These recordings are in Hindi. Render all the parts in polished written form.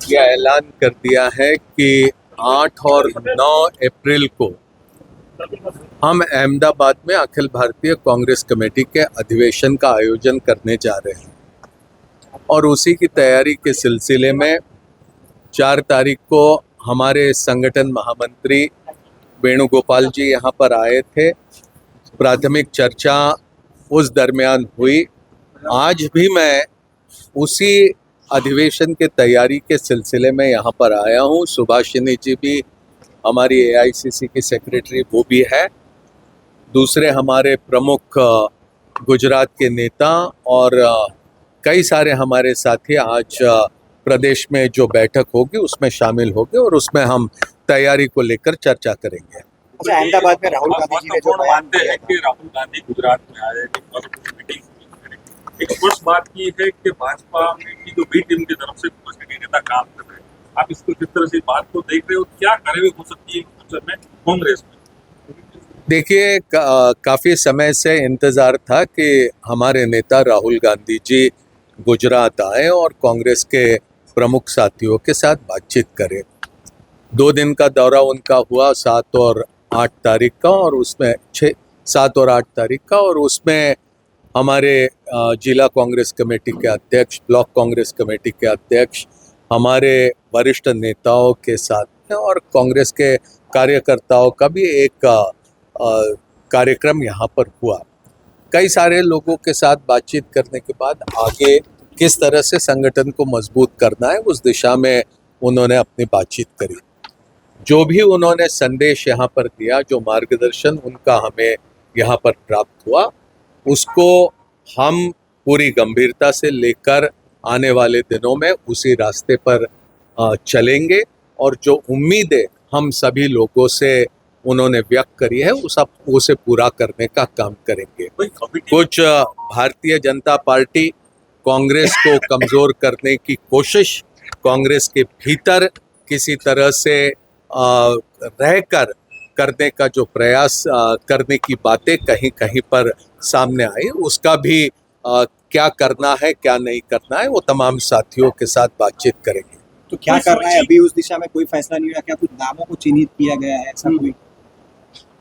यह ऐलान कर दिया है कि 8 और 9 अप्रैल को हम अहमदाबाद में अखिल भारतीय कांग्रेस कमेटी के अधिवेशन का आयोजन करने जा रहे हैं और उसी की तैयारी के सिलसिले में 4 तारीख को हमारे संगठन महामंत्री वेणुगोपाल जी यहाँ पर आए थे। प्राथमिक चर्चा उस दरमियान हुई। आज भी मैं उसी अधिवेशन के तैयारी के सिलसिले में यहाँ पर आया हूँ। सुभाषिनी जी भी हमारी एआईसीसी की सेक्रेटरी वो भी है, दूसरे हमारे प्रमुख गुजरात के नेता और कई सारे हमारे साथी आज प्रदेश में जो बैठक होगी उसमें शामिल होंगे और उसमें हम तैयारी को लेकर चर्चा करेंगे। अच्छा, अहमदाबाद में राहुल गांधी जी ने जो मानते हैं कि राहुल गांधी गुजरात में आए और मीटिंग करेंगे। एक स्पष्ट बात की है कि भाजपा में की जो बी टीम की तरफ से नेता काम कर रहे हैं, आप इसको किस तरह से बात को देख रहे हो, क्या कार्रवाई हो सकती है फ्यूचर में कांग्रेस में? देखिए, काफ़ी समय से इंतज़ार था कि हमारे नेता राहुल गांधी जी गुजरात आए और कांग्रेस के प्रमुख साथियों के साथ बातचीत करें। 2 दिन का दौरा उनका हुआ 7 और 8 तारीख का और उसमें 7 और 8 तारीख का, और उसमें हमारे जिला कांग्रेस कमेटी के अध्यक्ष, ब्लॉक कांग्रेस कमेटी के अध्यक्ष, हमारे वरिष्ठ नेताओं के साथ और कांग्रेस के कार्यकर्ताओं का भी एक कार्यक्रम यहाँ पर हुआ। कई सारे लोगों के साथ बातचीत करने के बाद आगे किस तरह से संगठन को मजबूत करना है उस दिशा में उन्होंने अपनी बातचीत करी। जो भी उन्होंने संदेश यहाँ पर दिया, जो मार्गदर्शन उनका हमें यहाँ पर प्राप्त हुआ, उसको हम पूरी गंभीरता से लेकर आने वाले दिनों में उसी रास्ते पर चलेंगे और जो उम्मीदें हम सभी लोगों से उन्होंने व्यक्त करी है उसे पूरा करने का काम करेंगे। कुछ भारतीय जनता पार्टी कांग्रेस को कमज़ोर करने की कोशिश, कांग्रेस के भीतर किसी तरह से रहकर करने का जो प्रयास करने की बातें कहीं कहीं पर सामने आई, उसका भी क्या करना है क्या नहीं करना है वो तमाम साथियों के साथ बातचीत करेंगे। तो क्या करना है अभी उस दिशा में कोई फैसला नहीं हुआ? क्या कुछ नामों को चिन्हित किया गया है ऐसा कोई?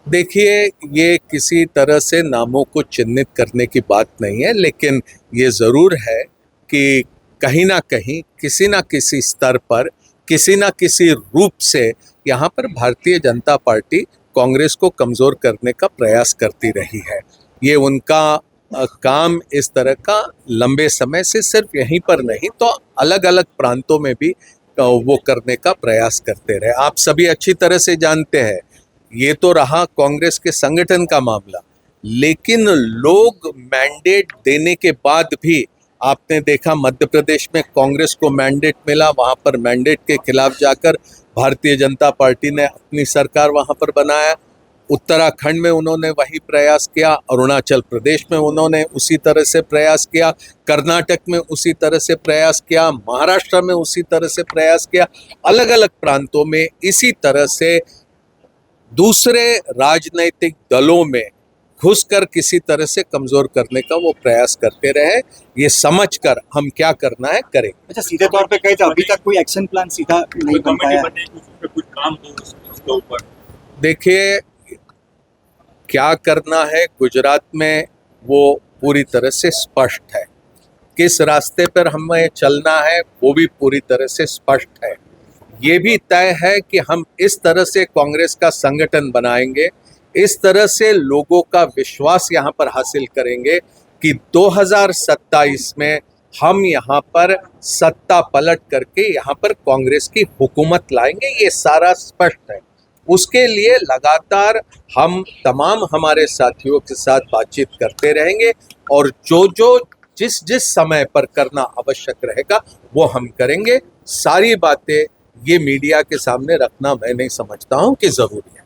देखिए, ये किसी तरह से नामों को चिन्हित करने की बात नहीं है, लेकिन ये ज़रूर है कि कहीं ना कहीं किसी ना किसी स्तर पर किसी ना किसी रूप से यहाँ पर भारतीय जनता पार्टी कांग्रेस को कमज़ोर करने का प्रयास करती रही है। ये उनका काम इस तरह का लंबे समय से सिर्फ यहीं पर नहीं तो अलग अलग प्रांतों में भी वो करने का प्रयास करते रहे। आप सभी अच्छी तरह से जानते हैं, ये तो रहा कांग्रेस के संगठन का मामला, लेकिन लोग मैंडेट देने के बाद भी आपने देखा मध्य प्रदेश में कांग्रेस को मैंडेट मिला, वहाँ पर मैंडेट के खिलाफ जाकर भारतीय जनता पार्टी ने अपनी सरकार वहाँ पर बनाया। उत्तराखंड में उन्होंने वही प्रयास किया, अरुणाचल प्रदेश में उन्होंने उसी तरह से प्रयास किया, कर्नाटक में उसी तरह से प्रयास किया, महाराष्ट्र में उसी तरह से प्रयास किया। अलग अलग प्रांतों में इसी तरह से दूसरे राजनैतिक दलों में घुसकर किसी तरह से कमजोर करने का वो प्रयास करते रहे। ये समझकर हम क्या करना है करें। अच्छा, सीधे तौर पे कहे तो अभी तक कोई एक्शन प्लान सीधा नहीं बन पाया? कुछ काम हो उसके ऊपर? देखिए, क्या करना है गुजरात में वो पूरी तरह से स्पष्ट है, किस रास्ते पर हमें चलना है वो भी पूरी तरह से स्पष्ट है। ये भी तय है कि हम इस तरह से कांग्रेस का संगठन बनाएंगे, इस तरह से लोगों का विश्वास यहाँ पर हासिल करेंगे कि 2027 में हम यहाँ पर सत्ता पलट करके यहाँ पर कांग्रेस की हुकूमत लाएंगे। ये सारा स्पष्ट है। उसके लिए लगातार हम तमाम हमारे साथियों के साथ बातचीत करते रहेंगे और जो जिस समय पर करना आवश्यक रहेगा वो हम करेंगे। सारी बातें ये मीडिया के सामने रखना मैं नहीं समझता हूँ कि ज़रूरी है।